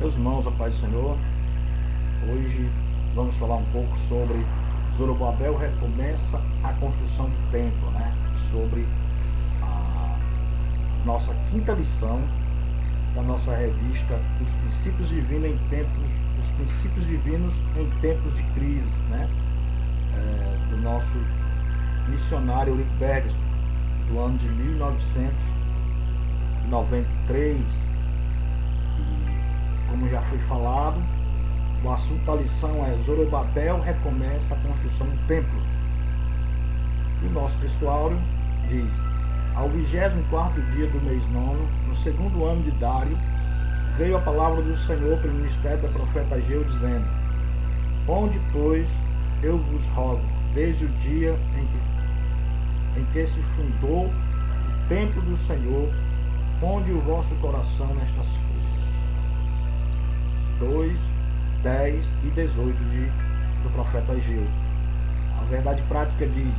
tuas mãos, ó Pai do Senhor. Hoje vamos falar um pouco sobre Zorobabel recomeça a construção do templo, né? Sobre a nossa quinta lição da nossa revista, os princípios divinos em tempos, os princípios divinos em tempos de crise, né? Do nosso missionário Rick Berges, do ano de 1993. E, como já foi falado, o assunto da lição é Zorobabel recomeça a construção do templo. E o nosso textuário diz: ao 24º dia do mês nono, no segundo ano de Dário, veio a palavra do Senhor pelo ministério da profeta Ageu, dizendo: onde, pois, eu vos rogo, desde o dia em que se fundou o templo do Senhor, ponde o vosso coração nestas coisas. 2, 10 e 18 do profeta Ageu. A verdade prática diz: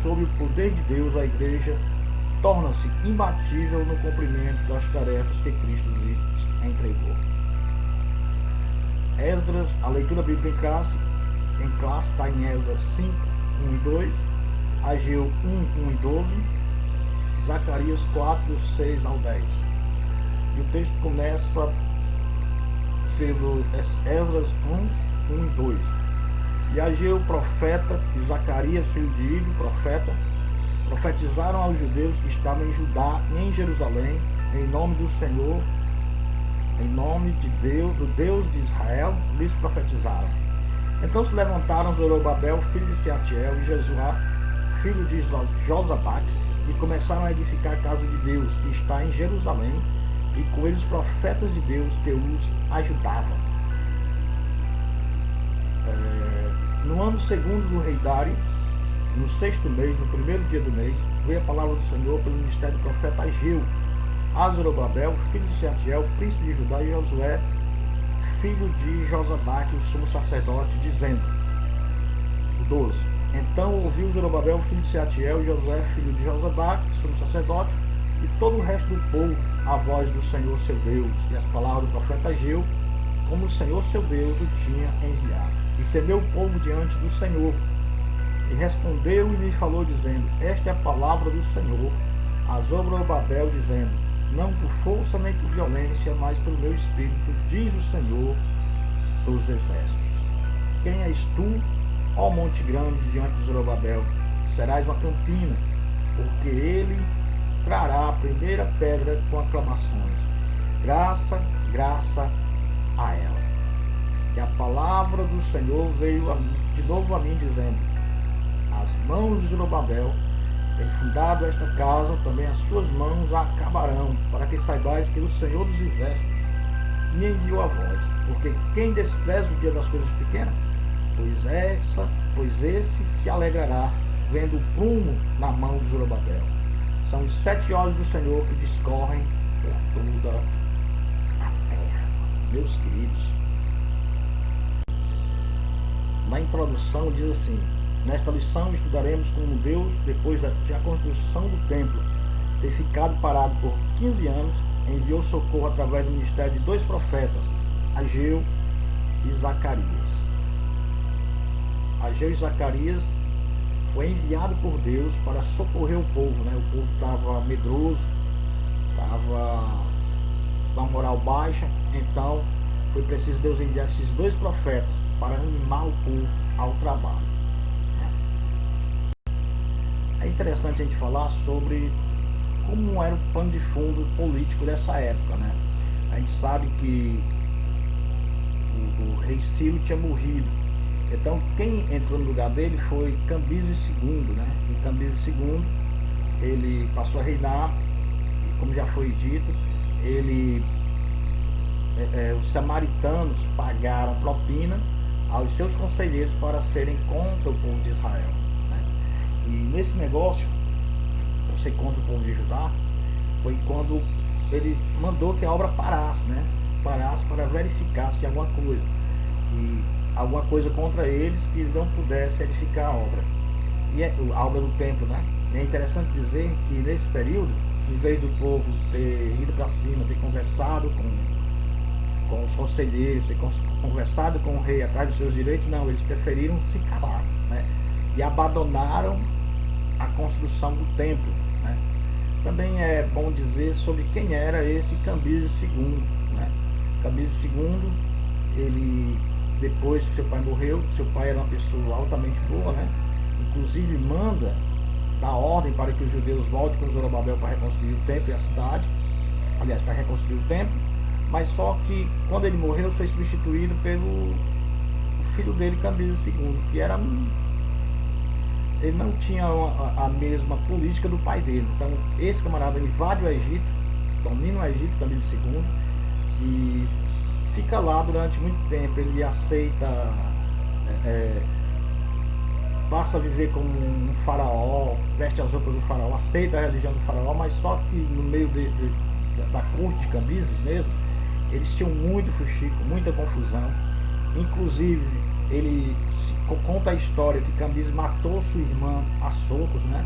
sob o poder de Deus, a igreja torna-se imbatível no cumprimento das tarefas que Cristo lhe entregou. Esdras, a leitura bíblica em classe está em Esdras 5, 1 e 2, Ageu 1, 1 e 12, Zacarias 4, 6 ao 10. E o texto começa pelo Esdras 1, 1 e 2. E Ageu, profeta, e Zacarias, filho de Ido, profeta, profetizaram aos judeus que estavam em Judá e em Jerusalém, em nome do Senhor, em nome de Deus, do Deus de Israel, lhes profetizaram. Então se levantaram Zorobabel, filho de Sealtiel, e Jesuá, filho de Josabaque, e começaram a edificar a casa de Deus, que está em Jerusalém, e com eles os profetas de Deus que os ajudavam. No ano segundo do rei Dário, no sexto mês, no primeiro dia do mês, veio a palavra do Senhor pelo ministério do profeta Ageu a Zorobabel, filho de Sealtiel, príncipe de Judá, e Josué, filho de Josabaque, o sumo sacerdote, dizendo: 12. Então ouviu Zorobabel, filho de Sealtiel, e Josué, filho de Josabaque, sumo sacerdote, e todo o resto do povo, a voz do Senhor seu Deus, e as palavras do profeta Ageu, como o Senhor seu Deus o tinha enviado. E temeu o povo diante do Senhor, e respondeu e lhe falou, dizendo: esta é a palavra do Senhor a Zorobabel, dizendo: não por força nem por violência, mas pelo meu espírito, diz o Senhor dos exércitos. Quem és tu, ó monte grande, diante de Zorobabel? Serás uma campina, porque ele trará a primeira pedra com aclamações. Graça, graça a ela. E a palavra do Senhor veio de novo a mim, dizendo: as mãos de Zorobabel têm fundado esta casa, também as suas mãos a acabarão, para que saibais que o Senhor dos exércitos me enviou a vós. Porque quem despreza o dia das coisas pequenas, pois esse se alegrará vendo o prumo na mão de Zorobabel. São os 7 olhos do Senhor que discorrem por toda a terra. Meus queridos, na introdução diz assim: nesta lição estudaremos como Deus, depois da construção do templo ter ficado parado por 15 anos, enviou socorro através do ministério de 2 profetas, Ageu e Zacarias. Ageu e Zacarias foi enviado por Deus para socorrer o povo, né? O povo estava medroso, estava com a moral baixa, então foi preciso Deus enviar esses 2 profetas para animar o povo ao trabalho. É interessante a gente falar sobre como era o pano de fundo político dessa época, né? A gente sabe que o rei Ciro tinha morrido, então quem entrou no lugar dele foi Cambises II, né? E Cambises II, ele passou a reinar, e como já foi dito, os samaritanos pagaram propina aos seus conselheiros para serem contra o povo de Israel, né? E nesse negócio, você contra o povo de Judá, foi quando ele mandou que a obra parasse, né? Parasse para verificar se tinha alguma coisa. E alguma coisa contra eles que não pudesse edificar a obra. E a obra do templo, né? E é interessante dizer que nesse período, em vez do povo ter ido para cima, ter conversado com os conselheiros, ter conversado com o rei atrás dos seus direitos. Não, eles preferiram se calar, né? E abandonaram a construção do templo, né? Também é bom dizer sobre quem era esse Cambises II, né? Cambises II, ele, depois que seu pai morreu, seu pai era uma pessoa altamente boa, né? Inclusive manda dar ordem para que os judeus voltem com Zorobabel para reconstruir o templo e a cidade, aliás, para reconstruir o templo, mas só que quando ele morreu foi substituído pelo filho dele, Cambises II, que era, ele não tinha a mesma política do pai dele. Então esse camarada invade o Egito, domina o Egito, Cambises II, e fica lá durante muito tempo. Ele aceita, passa a viver como um faraó, veste as roupas do faraó, aceita a religião do faraó, mas só que no meio da corte de Cambises mesmo, eles tinham muito fuxico, muita confusão. Inclusive, ele conta a história que Cambises matou sua irmã a socos, né?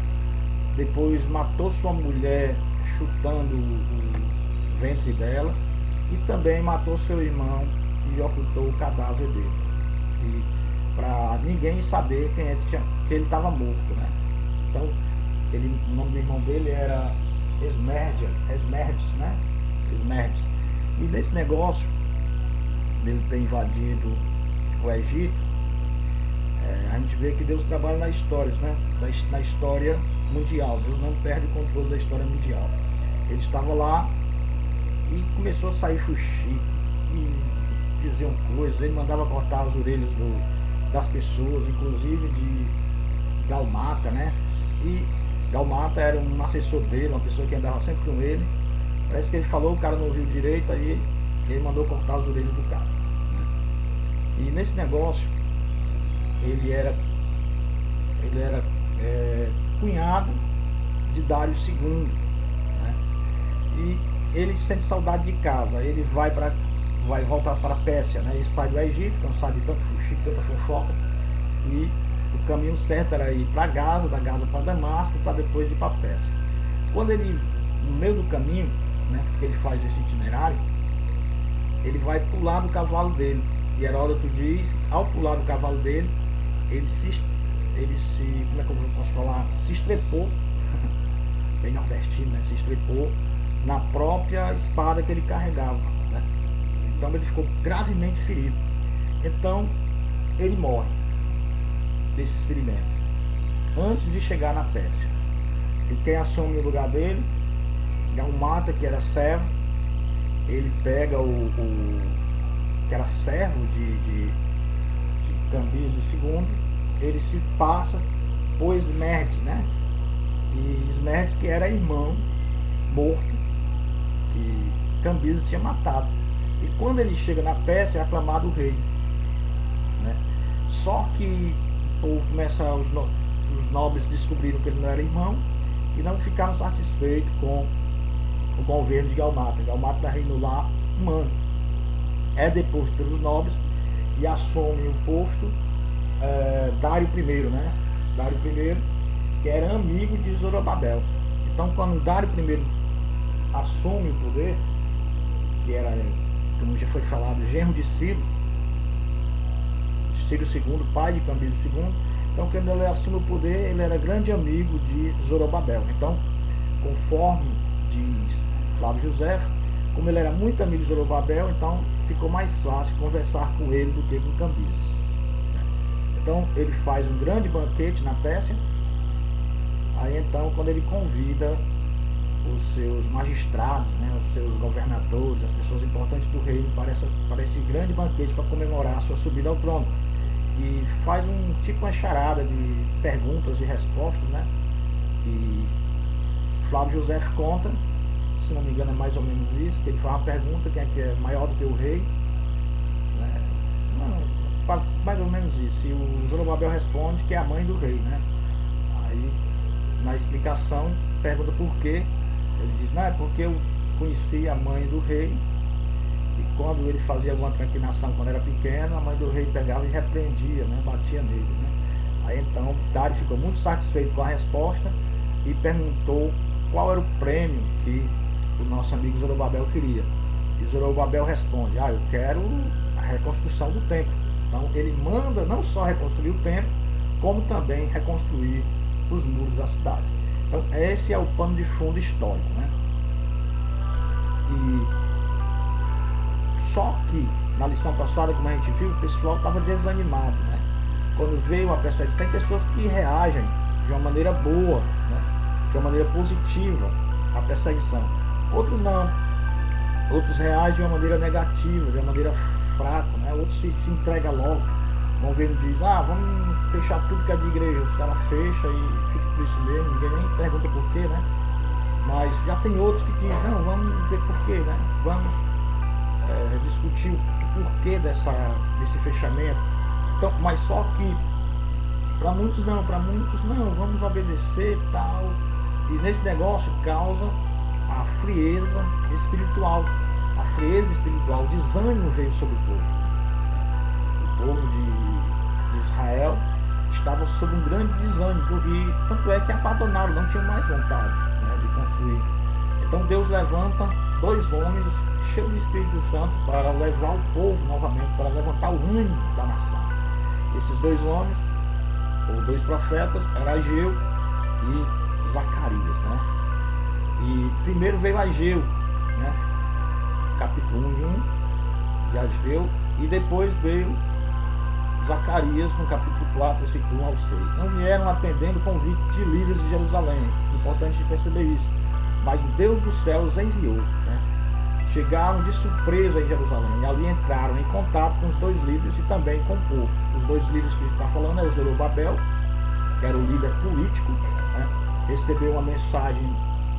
Depois matou sua mulher chutando o ventre dela, e também matou seu irmão e ocultou o cadáver dele, e para ninguém saber quem é que ele estava morto, né? Então, o nome do irmão dele era Esmerdes, né? Esmerdes. E nesse negócio dele ter invadido o Egito, a gente vê que Deus trabalha nas histórias, né? Na história mundial. Deus não perde o controle da história mundial. Ele estava lá e começou a sair fuxico e diziam coisas. Ele mandava cortar as orelhas das pessoas, inclusive de Galmata, né? E Galmata era um assessor dele, uma pessoa que andava sempre com ele. Parece que ele falou, o cara não ouviu direito, aí ele mandou cortar as orelhas do cara, né? E nesse negócio, ele era cunhado de Dário II, né? E ele sente saudade de casa. Ele vai voltar para a Pérsia, né? Ele sai do Egito, cansado de tanto fuxico, tanta fofoca, e o caminho certo era ir para Gaza, da Gaza para Damasco, para depois ir para a Pérsia. Quando ele, no meio do caminho, né, porque ele faz esse itinerário, ele vai pular do cavalo dele. E Heródoto diz, ao pular do cavalo dele, ele se como é que eu posso falar? Se estrepou, bem nordestino, né? Se estrepou na própria espada que ele carregava, né? Então ele ficou gravemente ferido. Então ele morre desses ferimentos antes de chegar na Pérsia. E quem assume o lugar dele, Galmata, que era servo, ele pega que era servo de Cambises II, ele se passa por Esmerdes, né? E Esmerdes, que era irmão morto, que Cambises tinha matado. E quando ele chega na Pérsia, é aclamado o rei, né? Só que os nobres descobriram que ele não era irmão e não ficaram satisfeitos com o governo de Galmata. Galmata reinou lá um ano. É deposto pelos nobres e assume o posto Dário I, né? Dário I, que era amigo de Zorobabel. Então, quando Dário I assume o poder, que era, como já foi falado, genro de Ciro II, pai de Cambises II. Então, quando ele assume o poder, ele era grande amigo de Zorobabel. Então, conforme diz Flávio José, como ele era muito amigo de Zorobabel, então ficou mais fácil conversar com ele do que com Cambises. Então ele faz um grande banquete na Pérsia. Aí então, quando ele convida os seus magistrados, né, os seus governadores, as pessoas importantes do reino para esse grande banquete para comemorar a sua subida ao trono, e faz uma charada de perguntas e respostas, né? E Flávio José conta, se não me engano é mais ou menos isso, que ele faz uma pergunta: quem é que é maior do que o rei, né? Não, mais ou menos isso. E o Zorobabel responde que é a mãe do rei, né? Aí na explicação pergunta por quê. Ele diz: não, é porque eu conheci a mãe do rei, e quando ele fazia alguma tranquinação quando era pequeno, a mãe do rei pegava e repreendia, né? Batia nele, né? Aí então Dário ficou muito satisfeito com a resposta e perguntou qual era o prêmio que o nosso amigo Zorobabel queria. E Zorobabel responde: eu quero a reconstrução do templo. Então ele manda não só reconstruir o templo, como também reconstruir os muros da cidade. Então esse é o pano de fundo histórico, né? E só que na lição passada, como a gente viu, o pessoal estava desanimado, né? Quando veio uma perseguição, tem pessoas que reagem de uma maneira boa, né? De uma maneira positiva à perseguição. Outros não. Outros reagem de uma maneira negativa, de uma maneira fraca, né? Outros se entregam logo. Vão ver e diz, vamos fechar tudo que é de igreja. Os caras fecham e fica por isso mesmo, ninguém nem pergunta por quê, né? Mas já tem outros que dizem, não, vamos ver por quê, né? Vamos discutir o porquê desse fechamento. Então, mas só que para muitos não, vamos obedecer e tal. E nesse negócio causa a frieza espiritual. A frieza espiritual, o desânimo veio sobre o povo. O povo de Israel estava sob um grande desânimo, porque tanto é que abandonaram, não tinham mais vontade, né, de construir. Então Deus levanta 2 homens cheios do Espírito Santo para levar o povo novamente, para levantar o ânimo da nação. Esses 2 homens, ou 2 profetas, era Ageu e Zacarias, né? E primeiro veio Ageu, né? Capítulo 1 de Ageu, e depois veio Zacarias no capítulo 4, versículo 1 ao 6. Não vieram atendendo o convite de líderes de Jerusalém, importante perceber isso, mas o Deus dos céus enviou, né? Chegaram de surpresa em Jerusalém e ali entraram em contato com os 2 líderes e também com o povo. Os 2 líderes que a gente está falando é o Zorobabel, que era o líder político, né? Recebeu uma mensagem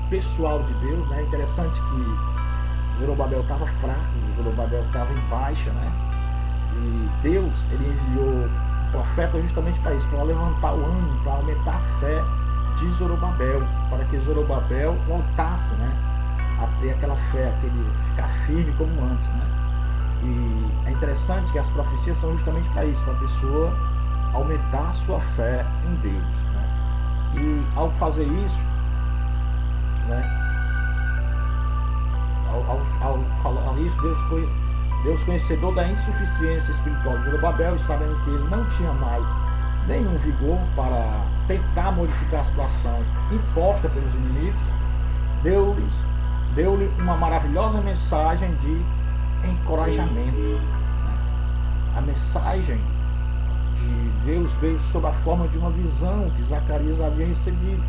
pessoal de Deus, né? Interessante que Zorobabel estava fraco, Zorobabel estava em baixa, né? E Deus, ele enviou o profeta justamente para isso, para levantar o ânimo, para aumentar a fé de Zorobabel, para que Zorobabel voltasse, né, a ter aquela fé, aquele ficar firme como antes, né? E é interessante que as profecias são justamente para isso, para a pessoa aumentar a sua fé em Deus, né? E ao fazer isso, né, ao falar isso, Deus conhecedor da insuficiência espiritual de Zorobabel, e sabendo que ele não tinha mais nenhum vigor para tentar modificar a situação imposta pelos inimigos, deu-lhe uma maravilhosa mensagem de encorajamento, né? A mensagem de Deus veio sob a forma de uma visão que Zacarias havia recebido.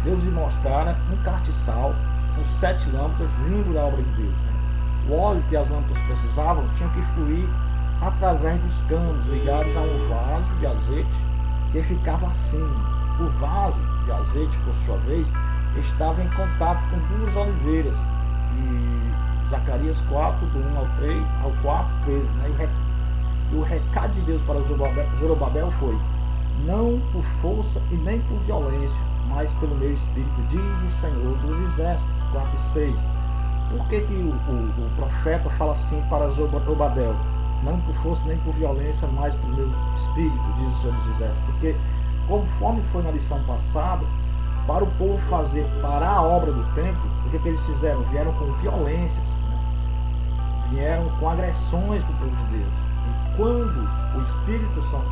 Deus lhe mostrara um castiçal com 7 lâmpadas vindo da obra de Deus, né? O óleo que as lâmpadas precisavam tinha que fluir através dos canos ligados a um vaso de azeite que ficava acima. O vaso de azeite, por sua vez, estava em contato com 2 oliveiras. E Zacarias 4, do 1 ao 3, ao 4, 13, né? E o recado de Deus para Zorobabel foi: não por força e nem por violência, mas pelo meu espírito, diz o Senhor dos Exércitos. 4 e 6. Por que o profeta fala assim para Zorobabel? Não por força nem por violência, mas pelo meu espírito, diz o Senhor dos Exércitos. Porque, conforme foi na lição passada, para o povo parar a obra do templo, o que eles fizeram? Vieram com violências, né? Vieram com agressões do povo de Deus. E quando o Espírito Santo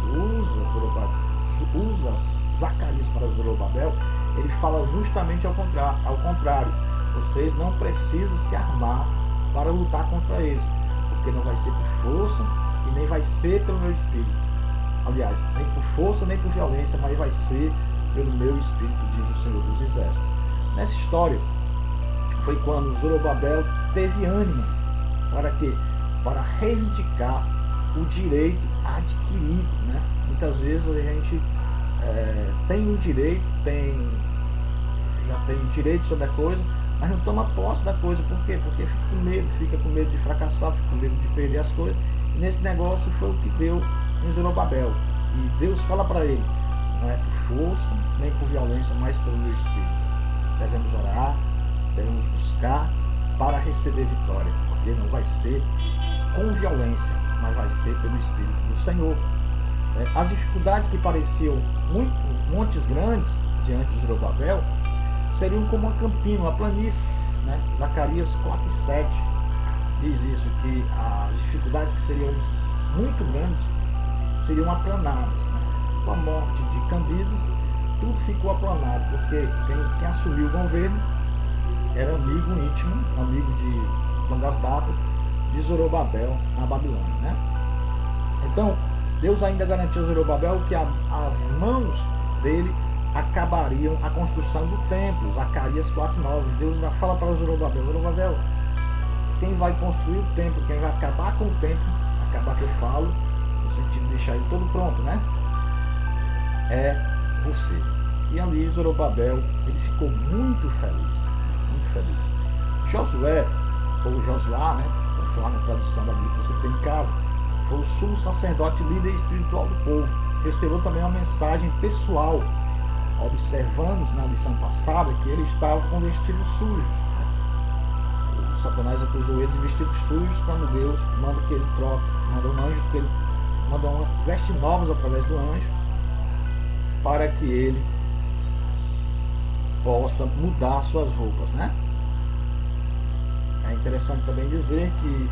usa Zacarias para Zorobabel, ele fala justamente ao contrário. Vocês não precisam se armar para lutar contra eles, porque não vai ser por força e nem vai ser pelo meu espírito. Aliás, nem por força nem por violência, mas vai ser pelo meu espírito, diz o Senhor dos Exércitos. Nessa história, foi quando Zorobabel teve ânimo. Para quê? Para reivindicar o direito adquirido, né? Muitas vezes a gente tem um direito, já tem direito sobre a coisa, mas não toma posse da coisa. Por quê? Porque fica com medo de fracassar, fica com medo de perder as coisas. E nesse negócio foi o que deu em Zorobabel. E Deus fala para ele: não é por força, nem por violência, mas pelo meu espírito. Devemos orar, devemos buscar para receber vitória, porque não vai ser com violência, mas vai ser pelo espírito do Senhor. As dificuldades que pareciam montes grandes diante de Zorobabel seriam como uma campina, uma planície, né? Zacarias 4 e 7 diz isso, que as dificuldades que seriam muito grandes seriam aplanadas, né? Com a morte de Cambises, tudo ficou aplanado, porque quem assumiu o governo era amigo íntimo, amigo de longas datas, de Zorobabel na Babilônia, né? Então, Deus ainda garantiu a Zorobabel que as mãos dele acabariam a construção do templo. Zacarias 4:9. Deus ainda fala para Zorobabel: Zorobabel, quem vai construir o templo, quem vai acabar com o templo, acabar que eu falo, no sentido de deixar ele todo pronto, né? É você. E ali Zorobabel, ele ficou muito feliz, muito feliz. Josué, ou Josuá, né? Conforme a tradução da Bíblia que você tem em casa, foi o sumo sacerdote, líder espiritual do povo. Recebeu também uma mensagem pessoal. Observamos na lição passada que ele estava com vestidos sujos, né? O Satanás acusou ele de vestidos sujos, quando Deus manda que ele troque, manda um anjo, que ele manda vestes novas através do anjo, para que ele possa mudar suas roupas, né? É interessante também dizer que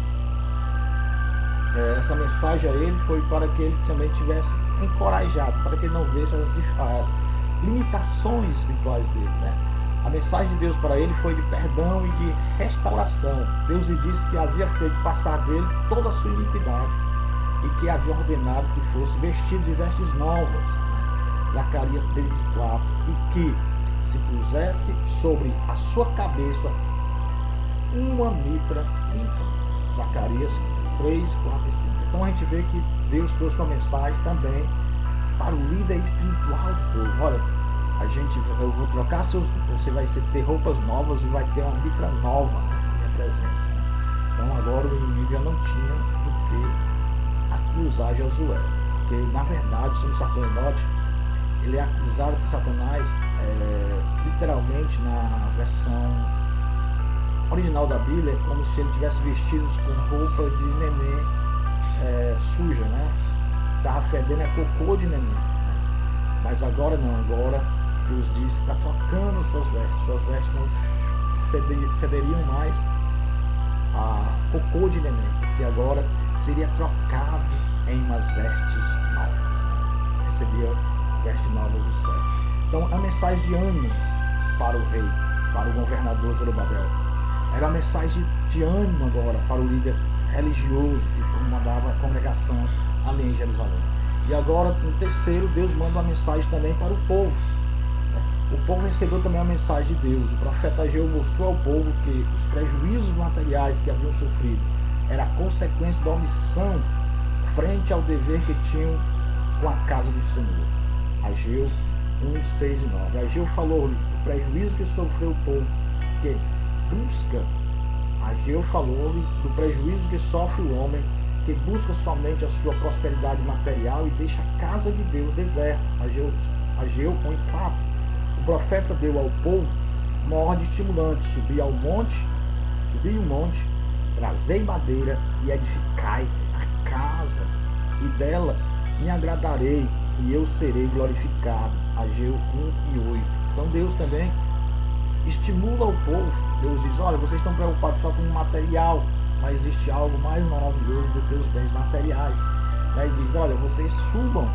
essa mensagem a ele foi para que ele também tivesse encorajado, para que ele não visse as limitações espirituais dele, né? A mensagem de Deus para ele foi de perdão e de restauração. Deus lhe disse que havia feito passar dele toda a sua iniquidade e que havia ordenado que fosse vestido de vestes novas, né? Zacarias 3:4, e que se pusesse sobre a sua cabeça uma mitra limpa. Zacarias 3, 4 e 5. Então a gente vê que Deus trouxe uma mensagem também para o líder espiritual do povo. Olha, eu vou trocar você vai ter roupas novas e vai ter uma mitra nova na minha presença, né? Então agora o inimigo já não tinha do que acusar Josué, porque na verdade o sumo sacerdote, ele é acusado por Satanás, literalmente na versão original da Bíblia, é como se ele tivesse vestidos com roupa de neném suja, né? Estava fedendo cocô de neném, né? Mas agora não, agora Deus diz que está trocando suas vestes não federiam mais a cocô de neném, porque agora seria trocado em umas vestes novas, né? Recebia vestes novas do céu. Então a mensagem de ânimo para o rei, para o governador Zorobabel, era uma mensagem de ânimo agora para o líder religioso que comandava a congregação ali em Jerusalém. E agora, no terceiro, Deus manda uma mensagem também para o povo, né? O povo recebeu também a mensagem de Deus. O profeta Ageu mostrou ao povo que os prejuízos materiais que haviam sofrido era consequência da omissão frente ao dever que tinham com a casa do Senhor. Ageu 1, 6 e 9. Ageu falou-lhe o prejuízo que sofreu o povo, que Ageu falou-lhe do prejuízo que sofre o homem que busca somente a sua prosperidade material e deixa a casa de Deus deserta. Ageu 1:4. O profeta deu ao povo uma ordem estimulante: subi o monte, trazei madeira e edificai a casa, e dela me agradarei e eu serei glorificado. Ageu 1:8. Então Deus também estimula o povo. Deus diz: olha, vocês estão preocupados só com o material, mas existe algo mais maravilhoso do que os bens materiais. Aí diz: olha, vocês subam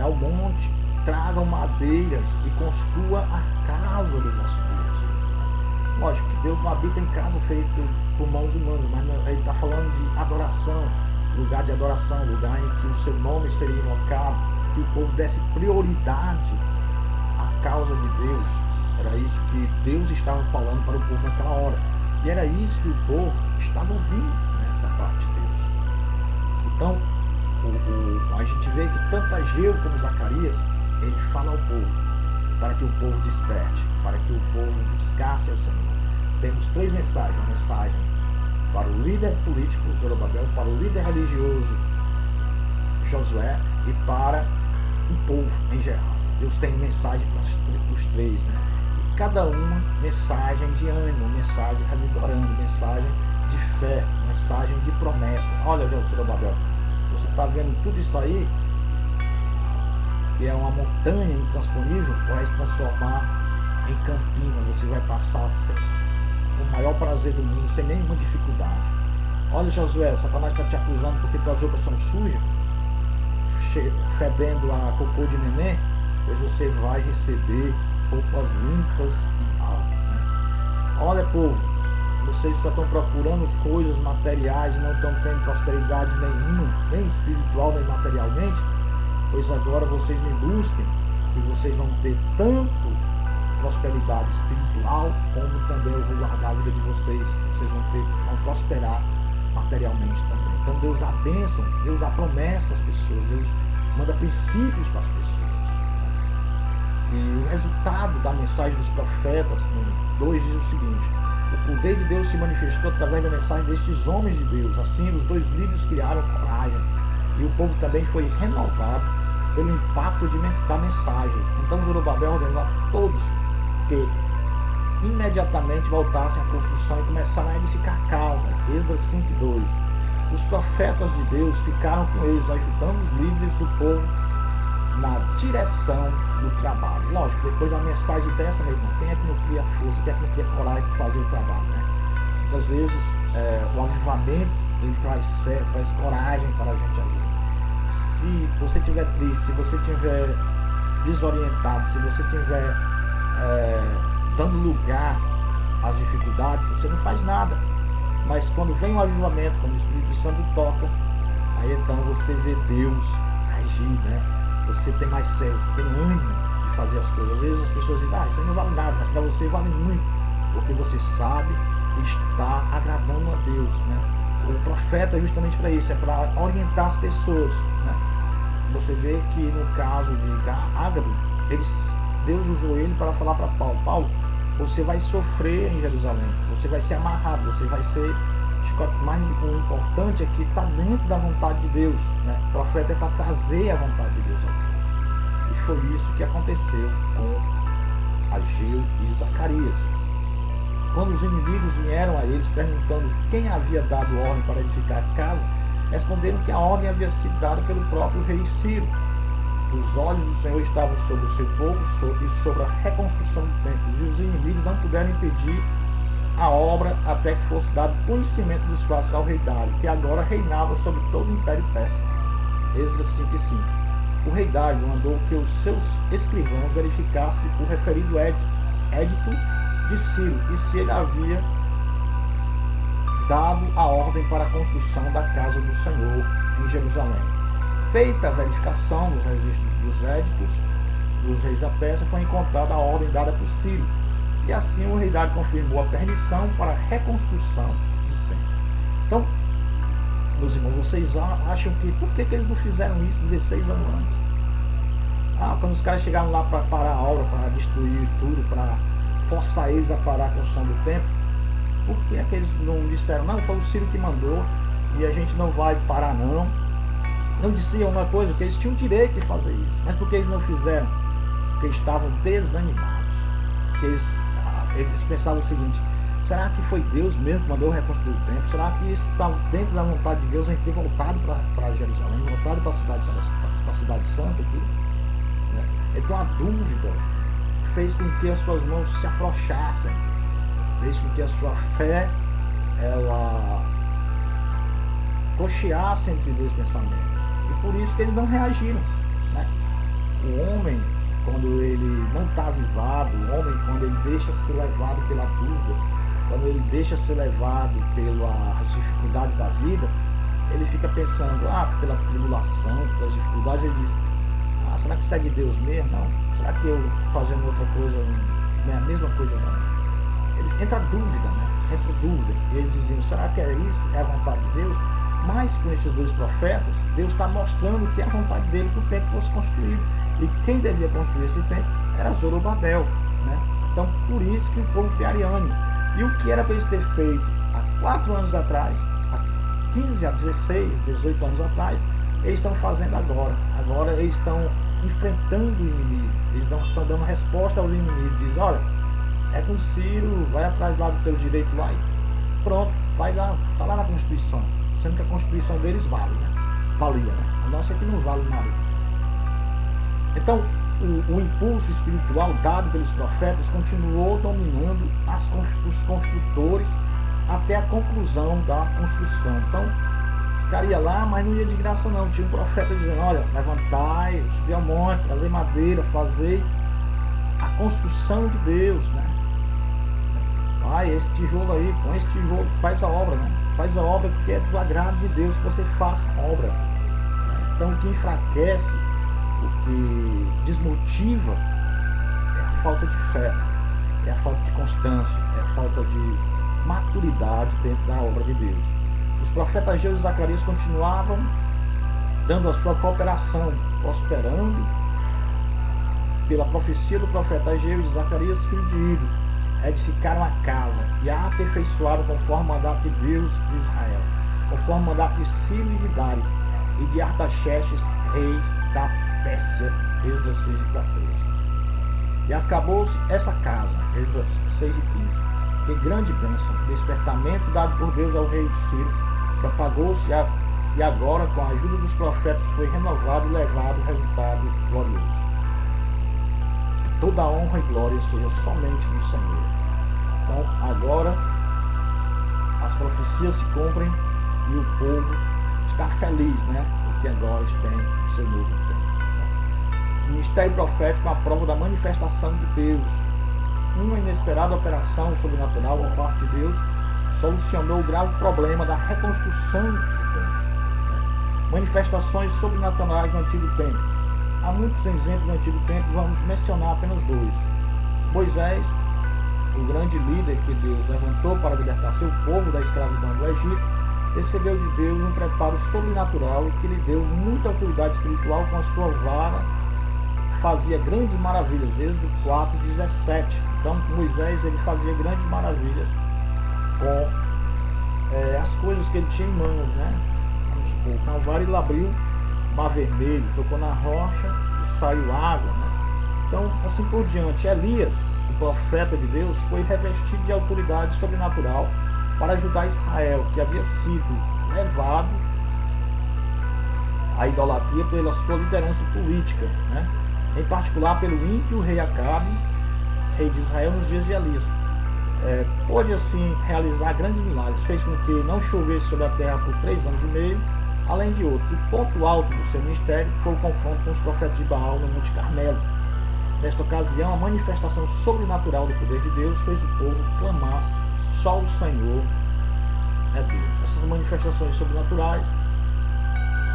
ao monte, tragam madeira e construa a casa do vosso Deus. Lógico que Deus não habita em casa feita por mãos humanas, mas ele está falando de adoração, lugar de adoração, lugar em que o seu nome seria invocado, que o povo desse prioridade à causa de Deus. Era isso que Deus estava falando para o povo naquela hora. E era isso que o povo estava ouvindo, né, da parte de Deus. Então, a gente vê que tanto Ageu como Zacarias, ele fala ao povo, para que o povo desperte, para que o povo buscasse ao Senhor. Temos três mensagens: uma mensagem para o líder político Zorobabel, para o líder religioso Josué e para o povo em geral. Deus tem mensagem para os três, né? E cada uma mensagem de ânimo, mensagem revigorando, mensagem de fé, mensagem de promessa. Olha, Zorobabel, você está vendo tudo isso aí, que é uma montanha intransponível, vai se transformar em campina. Você vai passar a com o maior prazer do mundo, sem nenhuma dificuldade. Olha, Josué, o Satanás está te acusando porque tuas roupas são sujas, fedendo a cocô de neném, pois você vai receber roupas limpas e altas, né? Olha, povo, vocês só estão procurando coisas materiais e não estão tendo prosperidade nenhuma, nem espiritual, nem materialmente, pois agora vocês me busquem, que vocês vão ter tanto prosperidade espiritual, como também eu vou guardar a vida de vocês. Vocês vão prosperar materialmente também. Então Deus dá bênção, Deus dá promessa às pessoas, Deus manda princípios para as pessoas. E o resultado da mensagem dos profetas, no 2 diz o seguinte: o poder de Deus se manifestou através da mensagem destes homens de Deus. Assim, os dois líderes criaram coragem, e o povo também foi renovado pelo impacto da mensagem. Então Zorobabel ordenou a todos que imediatamente voltassem à construção e começaram a edificar a casa. Esdras 5:2. Os profetas de Deus ficaram com eles, ajudando os líderes do povo na direção do trabalho. Lógico, depois de uma mensagem dessa, meu irmão, quem é que não cria força, quem é que não cria coragem para fazer o trabalho, né? Muitas vezes o avivamento, ele traz fé, traz coragem para a gente agir. Se você estiver triste, se você estiver desorientado, se você estiver dando lugar às dificuldades, você não faz nada. Mas quando vem o avivamento, quando o Espírito Santo toca, aí então você vê Deus agir, né? Você tem mais fé, você tem ânimo de fazer as coisas. Às vezes as pessoas dizem, isso aí não vale nada, mas para você vale muito, porque você sabe que está agradando a Deus, né? O profeta é justamente para isso, é para orientar as pessoas, né? Você vê que no caso de Ágabo, Deus usou ele para falar para Paulo: Paulo, você vai sofrer em Jerusalém, você vai ser amarrado, você vai ser chicote. Mais o importante é que está dentro da vontade de Deus, né? O profeta é para trazer a vontade de Deus aqui. E foi isso que aconteceu com Ageu e Zacarias. Quando os inimigos vieram a eles perguntando quem havia dado ordem para edificar a casa, responderam que a ordem havia sido dada pelo próprio rei Ciro. Os olhos do Senhor estavam sobre o seu povo e sobre a reconstrução do templo, e os inimigos não puderam impedir a obra até que fosse dado conhecimento dos fatos ao rei Dário, que agora reinava sobre todo o Império Persa. Êxodo 5:5. O rei Dário mandou que os seus escrivãos verificassem o referido édito de Ciro, e se ele havia dado a ordem para a construção da casa do Senhor em Jerusalém. Feita a verificação dos registros dos éditos dos reis da Pérsia, foi encontrada a ordem dada por Ciro. E assim o rei Dário confirmou a permissão para a reconstrução do templo. Então, meus irmãos, vocês acham que por que eles não fizeram isso 16 anos antes? Quando os caras chegaram lá para parar a obra, para destruir tudo, para forçar eles a parar a construção do templo, por que é que eles não disseram, não, foi o Ciro que mandou e a gente não vai parar não? Não diziam uma coisa, que eles tinham direito de fazer isso. Mas por que eles não fizeram? Porque estavam desanimados. Porque eles pensavam o seguinte: será que foi Deus mesmo que mandou reconstruir o templo? Será que isso estava dentro da vontade de Deus, a gente ter voltado para Jerusalém, voltado para a cidade santa aqui? Né? Então a dúvida fez com que as suas mãos se afrouxassem, fez com que a sua fé ela cocheasse entre dois pensamentos. E por isso que eles não reagiram, né? O homem, quando ele não está avivado, o homem, quando ele deixa ser levado pela dúvida, quando ele deixa ser levado pelas dificuldades da vida, ele fica pensando, pela tribulação, pelas dificuldades, ele diz, será que segue Deus mesmo? Não. Será que eu fazendo outra coisa não é a mesma coisa? Não. Ele entra dúvida, né? Entra dúvida. E eles diziam, será que é isso? É a vontade de Deus? Mas com esses dois profetas, Deus está mostrando que é a vontade dele que o templo fosse construído. E quem devia construir esse templo era Zorobabel, né? Então, por isso que o povo criaria ânimo. E o que era para eles ter feito há 4 anos atrás, há 15, há 16, 18 anos atrás, eles estão fazendo agora. Agora eles estão enfrentando o inimigo. Eles estão dando resposta ao inimigo. Diz, olha, é com Ciro, vai atrás lá do teu direito lá e pronto, vai lá, está lá na Constituição. Sendo que a Constituição deles vale, né? Valia, né? A nossa aqui não vale nada. Então, o impulso espiritual dado pelos profetas continuou dominando os construtores até a conclusão da construção. Então, ficaria lá, mas não ia de graça não. Tinha um profeta dizendo, olha, levantai, subir ao monte, trazer madeira, fazer a construção de Deus, né? Vai, esse tijolo aí, põe esse tijolo, faz a obra, né? Faz a obra porque é do agrado de Deus que você faça a obra. Então, o que enfraquece, o que desmotiva é a falta de fé, é a falta de constância, é a falta de maturidade dentro da obra de Deus. Os profetas Ageu e Zacarias continuavam dando a sua cooperação, prosperando pela profecia do profeta Ageu e de Zacarias, filho de Ido. Edificaram a casa e a aperfeiçoaram conforme o mandato de Deus de Israel, conforme o mandato de Ciro e de Dário e de Artaxerxes, rei da Pérsia. Êxodo 6 e 14. E acabou-se essa casa, Êxodo 6 e 15. Que grande bênção, despertamento dado por Deus ao rei Ciro, propagou-se e agora, com a ajuda dos profetas, foi renovado e levado o resultado glorioso. Toda a honra e glória seja somente do Senhor. Então, agora, as profecias se cumprem e o povo está feliz, né? Porque agora tem o seu novo tempo. O ministério profético é a prova da manifestação de Deus. Uma inesperada operação sobrenatural por parte de Deus solucionou o grave problema da reconstrução do templo. Manifestações sobrenaturais no Antigo Tempo. Há muitos exemplos no Antigo Tempo, vamos mencionar apenas dois. Moisés, o grande líder que Deus levantou para libertar seu povo da escravidão do Egito, recebeu de Deus um preparo sobrenatural que lhe deu muita autoridade espiritual. Com a sua vara fazia grandes maravilhas. Êxodo 4:17. Então Moisés, ele fazia grandes maravilhas com as coisas que ele tinha em mãos, né? Vamos supor, com a vara ele abriu Mar Vermelho, tocou na rocha e saiu água, né? Então, assim por diante. Elias, o profeta de Deus, foi revestido de autoridade sobrenatural para ajudar Israel, que havia sido levado à idolatria pela sua liderança política, né? Em particular pelo ímpio rei Acabe, rei de Israel, nos dias de Elias. Pôde assim realizar grandes milagres, fez com que não chovesse sobre a terra por 3 anos e meio, além de outros. O ponto alto do seu ministério foi o confronto com os profetas de Baal no Monte Carmelo. Nesta ocasião, a manifestação sobrenatural do poder de Deus fez o povo clamar: só o Senhor é Deus. Essas manifestações sobrenaturais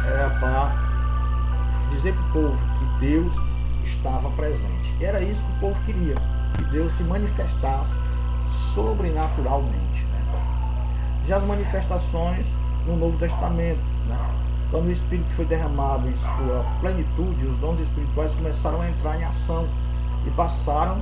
era para dizer para o povo que Deus estava presente. E era isso que o povo queria, que Deus se manifestasse sobrenaturalmente, né? Já as manifestações no Novo Testamento, né? Quando o Espírito foi derramado em sua plenitude, os dons espirituais começaram a entrar em ação e passaram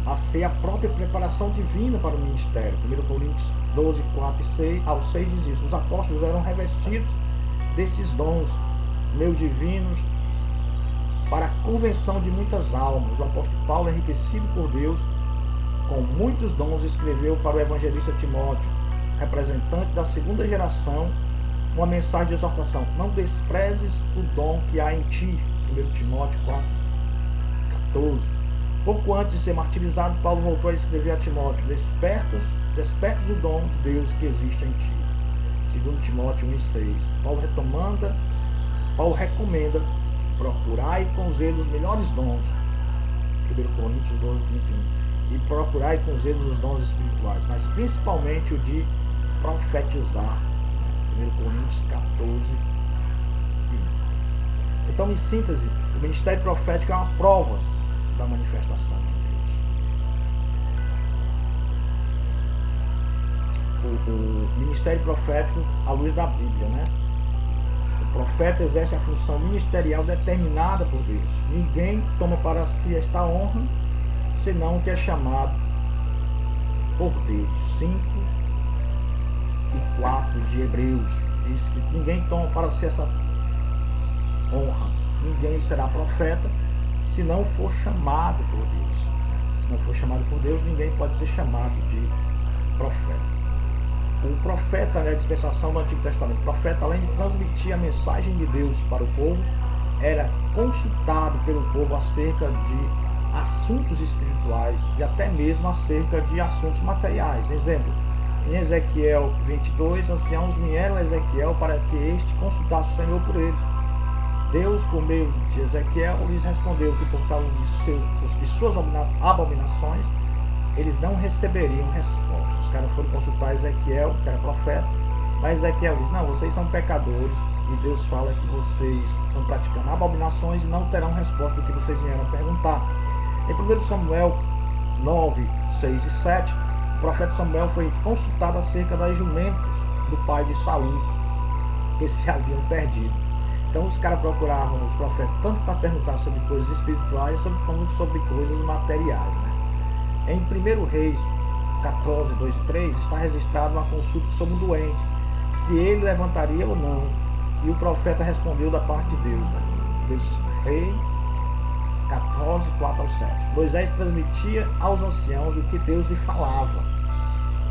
a ser a própria preparação divina para o ministério. 1 Coríntios 12, 4 e 6, ao 6 diz isso: os apóstolos eram revestidos desses dons meio divinos para a convenção de muitas almas. O apóstolo Paulo, enriquecido por Deus com muitos dons, escreveu para o evangelista Timóteo, representante da segunda geração, uma mensagem de exortação: não desprezes o dom que há em ti. 1 Timóteo 4, 14. Pouco antes de ser martirizado, Paulo voltou a escrever a Timóteo: despertas o dom de Deus que existe em ti. 2 Timóteo 1 e 6. Paulo recomenda: procurai com zelo os melhores dons. 1 Coríntios 12, 21. E procurai com zelo os dons espirituais, mas principalmente o de profetizar. 1 Coríntios 14. Então, em síntese, o ministério profético é uma prova da manifestação de Deus. O ministério profético à luz da Bíblia, né? O profeta exerce a função ministerial determinada por Deus. Ninguém toma para si esta honra senão o que é chamado por Deus. 5 e 4 de Hebreus diz que ninguém toma para si essa honra. Ninguém será profeta se não for chamado por Deus. Se não for chamado por Deus, ninguém pode ser chamado de profeta. O profeta, né, a dispensação do Antigo Testamento, o profeta, além de transmitir a mensagem de Deus para o povo, era consultado pelo povo acerca de assuntos espirituais e até mesmo acerca de assuntos materiais. Exemplo, em Ezequiel 22, anciãos vieram a Ezequiel para que este consultasse o Senhor por eles. Deus, por meio de Ezequiel, lhes respondeu que por causa de suas abominações, eles não receberiam resposta. Os caras foram consultar Ezequiel, que era profeta, mas Ezequiel diz, não, vocês são pecadores, e Deus fala que vocês estão praticando abominações e não terão resposta do que vocês vieram perguntar. Em 1 Samuel 9, 6 e 7, o profeta Samuel foi consultado acerca das jumentas do pai de Saul, que se haviam perdido. Então os caras procuravam os profetas tanto para perguntar sobre coisas espirituais como sobre coisas materiais, né? Em 1 Reis 14, 2 e 3 está registrado uma consulta sobre um doente, se ele levantaria ou não, e o profeta respondeu da parte de Deus, né? Reis 14, 4 ao 7. Moisés transmitia aos anciãos o que Deus lhe falava.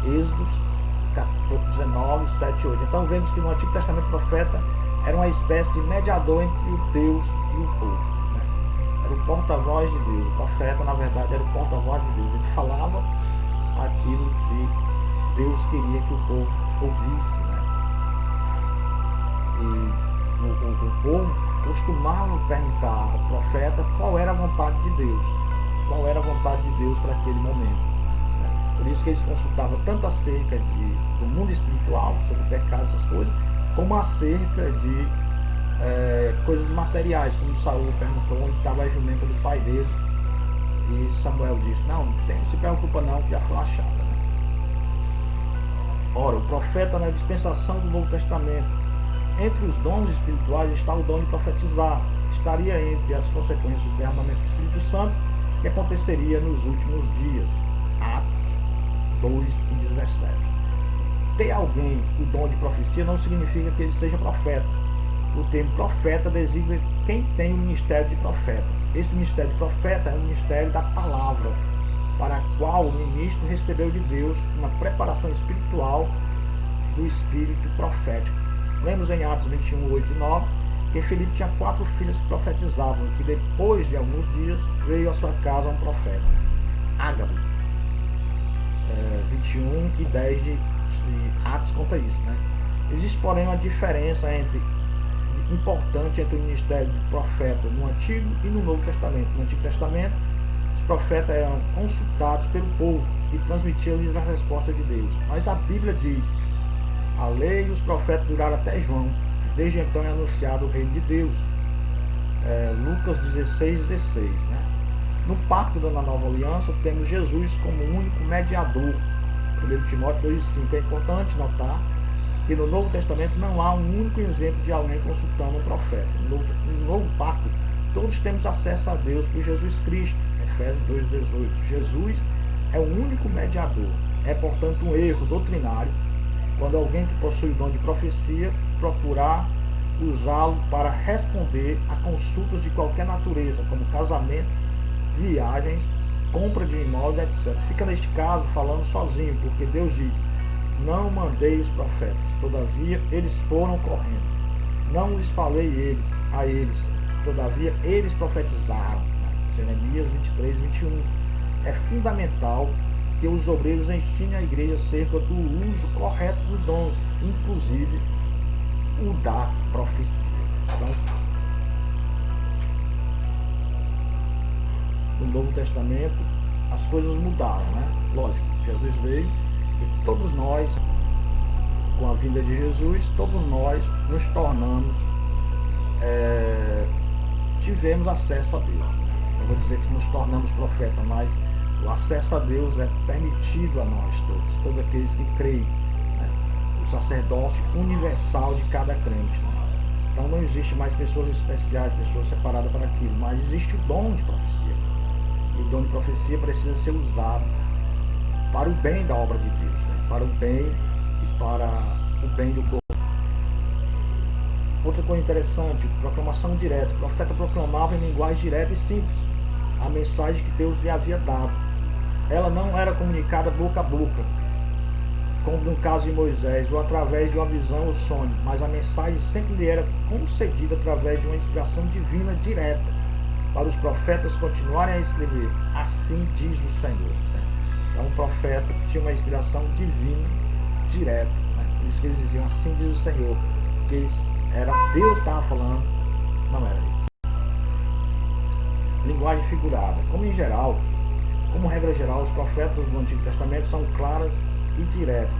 Êxodo 19, 7 e 8. Então vemos que no Antigo Testamento o profeta era uma espécie de mediador entre o Deus e o povo, né? Era o porta-voz de Deus. O profeta, na verdade, era o porta-voz de Deus. Ele falava aquilo que Deus queria que o povo ouvisse, né? E o povo costumava perguntar ao profeta qual era a vontade de Deus. Qual era a vontade de Deus para aquele momento, né? Por isso que eles consultavam tanto acerca do mundo espiritual, sobre pecados, essas coisas, como acerca de coisas materiais, como Saul perguntou onde estava a jumenta do pai dele, e Samuel disse, não se preocupa não, que já foi achada, né? Ora, o profeta na dispensação do Novo Testamento, entre os dons espirituais está o dom de profetizar, estaria entre as consequências do derramamento do Espírito Santo que aconteceria nos últimos dias. Atos 2 e 17. Ter alguém o dom de profecia não significa que ele seja profeta. O termo profeta designa quem tem o ministério de profeta. Esse ministério de profeta é o ministério da palavra, para a qual o ministro recebeu de Deus uma preparação espiritual do espírito profético. Lemos em Atos 21, 8 e 9, que Filipe tinha 4 filhas que profetizavam, e que depois de alguns dias veio à sua casa um profeta, Ágabo. 21 e 10 de Atos conta isso, né? Existe, porém, uma diferença importante entre o ministério de profeta no Antigo e no Novo Testamento. No Antigo Testamento, os profetas eram consultados pelo povo e transmitiam-lhes a resposta de Deus. Mas a Bíblia diz, a lei e os profetas duraram até João, desde então é anunciado o reino de Deus. Lucas 16, 16, né? No pacto da nova aliança, temos Jesus como único mediador. 1 Timóteo 2, 5. É importante notar que no Novo Testamento não há um único exemplo de alguém consultando um profeta. No Novo Pacto, todos temos acesso a Deus por Jesus Cristo. Efésios 2, 18. Jesus é o único mediador. É, portanto, um erro doutrinário quando alguém que possui o dom de profecia procurar usá-lo para responder a consultas de qualquer natureza, como casamento, viagens, compra de imóveis, etc. Fica neste caso falando sozinho, porque Deus diz, não mandei os profetas, todavia eles foram correndo. Não lhes falei a eles, todavia eles profetizaram. Jeremias 23, 21. É fundamental que os obreiros ensinem a igreja acerca do uso correto dos dons, inclusive o da profecia. Então, no Novo Testamento, as coisas mudaram, né? Lógico, Jesus veio e todos nós, com a vinda de Jesus, todos nós nos tornamos, tivemos acesso a Deus. Não vou dizer que nos tornamos profetas, mas o acesso a Deus é permitido a nós todos aqueles que creem, né? O sacerdócio universal de cada crente, né? Então não existe mais pessoas especiais, pessoas separadas para aquilo, mas existe o dom de profecia. E o dom de profecia precisa ser usado para o bem da obra de Deus, né? Para o bem e para o bem do povo. Outra coisa interessante, proclamação direta. O profeta proclamava em linguagem direta e simples a mensagem que Deus lhe havia dado. Ela não era comunicada boca a boca, como no caso de Moisés, ou através de uma visão ou sonho, mas a mensagem sempre lhe era concedida através de uma inspiração divina direta, para os profetas continuarem a escrever. Assim diz o Senhor. É um profeta que tinha uma inspiração divina direta. Por isso que eles diziam, assim diz o Senhor. Porque era Deus que estava falando, não era eles. Linguagem figurada. Como regra geral, os profetas do Antigo Testamento são claras e diretas.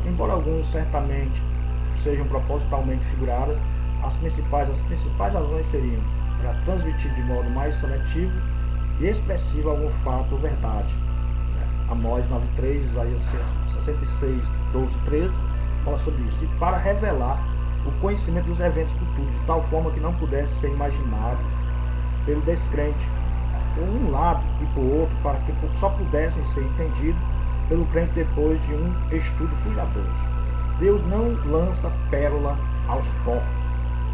Embora alguns certamente sejam propositalmente figuradas, as principais razões seriam para transmitir de modo mais seletivo e expressivo algum fato ou verdade. Amós 9,3, Isaías 66, 12, 13 fala sobre isso. E para revelar o conhecimento dos eventos futuros, de tal forma que não pudesse ser imaginado pelo descrente, por um lado e por outro, para que só pudessem ser entendidos pelo crente depois de um estudo cuidadoso. Deus não lança pérola aos porcos.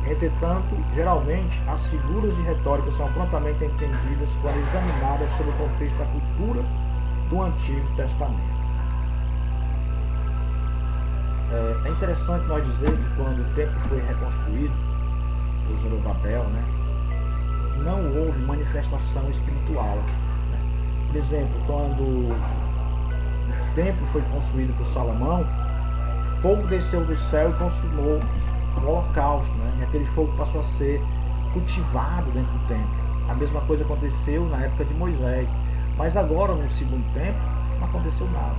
Entretanto, geralmente, as figuras de retórica são prontamente entendidas quando examinadas sob o contexto da cultura do Antigo Testamento. É interessante nós dizer que quando o templo foi reconstruído, por Zorobabel, não houve manifestação espiritual. Por exemplo, quando o templo foi construído por Salomão, fogo desceu do céu e consumou o holocausto, e aquele fogo passou a ser cultivado dentro do templo. A mesma coisa aconteceu na época de Moisés, mas agora no segundo templo não aconteceu nada.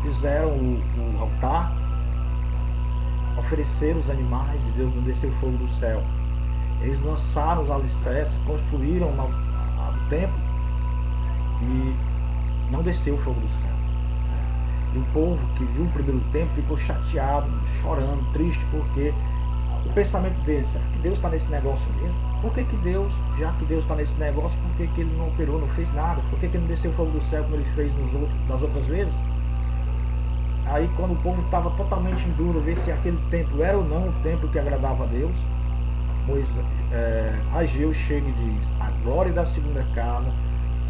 Fizeram o altar, ofereceram os animais e Deus não desceu fogo do céu. Eles lançaram os alicerces, construíram o templo e não desceu o fogo do céu. E o povo que viu o primeiro templo ficou chateado, chorando, triste, porque o pensamento deles, será que Deus está nesse negócio mesmo? Por que Deus, já que Deus está nesse negócio, por que ele não operou, não fez nada? Por que ele não desceu o fogo do céu como ele fez nas outras vezes? Aí quando o povo estava totalmente em dúvida, ver se aquele templo era ou não o templo que agradava a Deus, Ageu chega e diz, a glória da segunda casa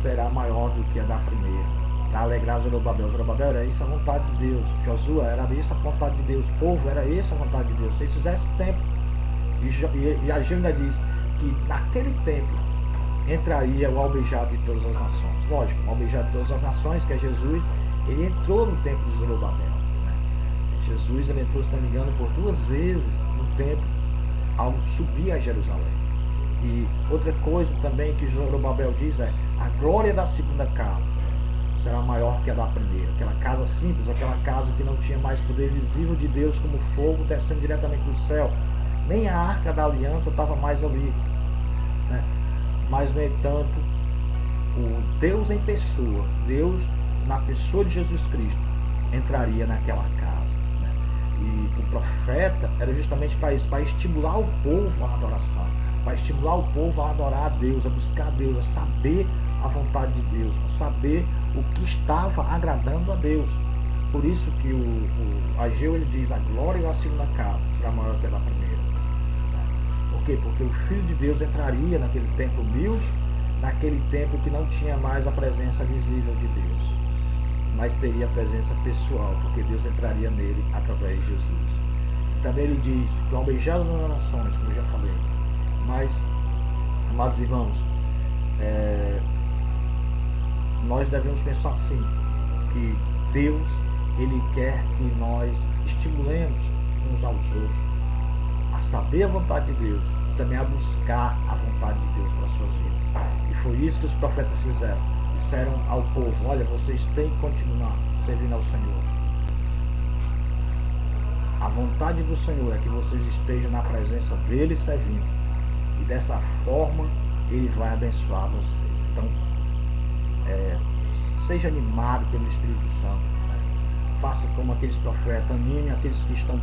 será maior do que a da primeira, para alegrar Zorobabel. Zorobabel, era isso a vontade de Deus. Josué, era isso a vontade de Deus. O povo, era isso a vontade de Deus. Se vocês fizessem templo, e Ageu ainda diz que naquele templo entraria o almejado de todas as nações. Lógico, o almejado de todas as nações, que é Jesus, ele entrou no templo de Zorobabel. Jesus, ele entrou, se não me engano, por 2 vezes no templo ao subir a Jerusalém. E outra coisa também que Zorobabel diz é, a glória da segunda casa será maior que a da primeira. Aquela casa simples, aquela casa que não tinha mais poder visível de Deus como fogo descendo diretamente do céu. Nem a arca da aliança estava mais ali. Mas, no entanto, o Deus em pessoa, Deus na pessoa de Jesus Cristo, entraria naquela casa. E o profeta era justamente para isso, para estimular o povo à adoração, para estimular o povo a adorar a Deus, a buscar a Deus, a saber a vontade de Deus, a saber o que estava agradando a Deus. Por isso que o Ageu, ele diz, a glória da segunda casa será maior que a da primeira. Por quê? Porque o Filho de Deus entraria naquele templo humilde, naquele templo que não tinha mais a presença visível de Deus, mas teria a presença pessoal, porque Deus entraria nele através de Jesus. Também ele diz que ao beijar as nações, como eu já falei, mas, amados irmãos, nós devemos pensar assim, que Deus, ele quer que nós estimulemos uns aos outros a saber a vontade de Deus e também a buscar a vontade de Deus para as suas vidas. E foi isso que os profetas fizeram. Disseram ao povo, olha, vocês têm que continuar servindo ao Senhor. A vontade do Senhor é que vocês estejam na presença dele servindo. E dessa forma, ele vai abençoar vocês. Então, seja animado pelo Espírito Santo. Faça como aqueles profetas, anime aqueles que estão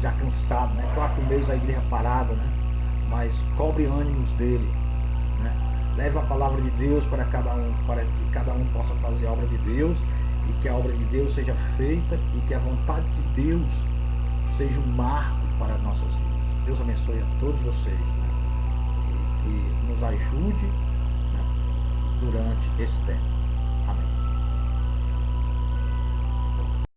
já cansados, 4 meses a igreja parada, mas cobre ânimos dele. Leve a palavra de Deus para cada que cada um possa fazer a obra de Deus, e que a obra de Deus seja feita, e que a vontade de Deus seja um marco para as nossas vidas. Deus abençoe a todos vocês, e que nos ajude durante esse tempo.